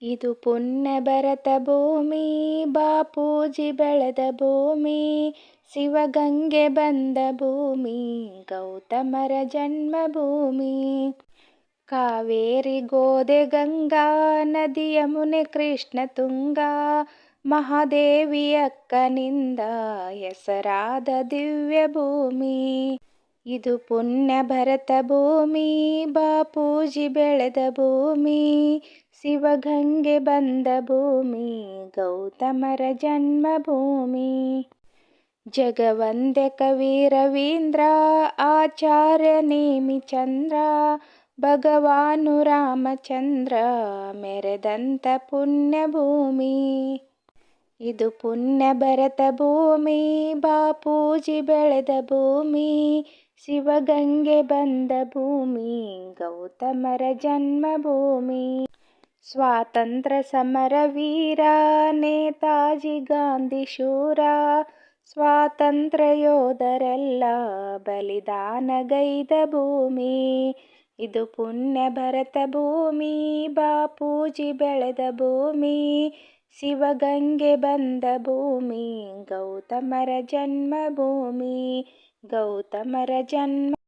ಇದು ಪುಣ್ಯ ಭರತ ಭೂಮಿ, ಬಾಪೂಜಿ ಬೆಳೆದ ಭೂಮಿ, ಶಿವಗಂಗೆ ಬಂದ ಭೂಮಿ, ಗೌತಮರ ಜನ್ಮಭೂಮಿ. ಕಾವೇರಿ ಗೋದೆ ಗಂಗಾ, ನದಿ ಯಮುನೆ ಕೃಷ್ಣ ತುಂಗಾ, ಮಹಾದೇವಿ ಅಕ್ಕನಿಂದ ಹೆಸರಾದ ದಿವ್ಯ ಭೂಮಿ. ಇದು ಪುಣ್ಯ ಭರತ ಭೂಮಿ, ಬಾಪೂಜಿ ಬೆಳೆದ ಭೂಮಿ, ಶಿವಗಂಗೆ ಬಂದ ಭೂಮಿ, ಗೌತಮರ ಜನ್ಮಭೂಮಿ. ಜಗವಂದೆ ಕವಿ ರವೀಂದ್ರ, ಆಚಾರ್ಯ ನೇಮಿಚಂದ್ರ, ಭಗವಾನು ರಾಮಚಂದ್ರ ಮೆರೆದಂತ ಪುಣ್ಯ ಭೂಮಿ. ಇದು ಪುಣ್ಯ ಭರತ ಭೂಮಿ, ಬಾಪೂಜಿ ಬೆಳೆದ ಭೂಮಿ, ಶಿವಗಂಗೆ ಬಂದ ಭೂಮಿ, ಗೌತಮರ ಜನ್ಮಭೂಮಿ. ಸ್ವಾತಂತ್ರ್ಯ ಸಮರ ವೀರ, ನೇತಾಜಿ ಗಾಂಧಿ ಶೂರ, ಸ್ವಾತಂತ್ರ್ಯ ಯೋಧರೆಲ್ಲ ಬಲಿದಾನಗೈದ ಭೂಮಿ. ಇದು ಪುಣ್ಯ ಭರತ ಭೂಮಿ, ಬಾಪೂಜಿ ಬೆಳೆದ ಭೂಮಿ, ಶಿವಗಂಗೆ ಬಂದ ಭೂಮಿ, ಗೌತಮರ ಜನ್ಮಭೂಮಿ, ಗೌತಮರ ಜನ್ಮ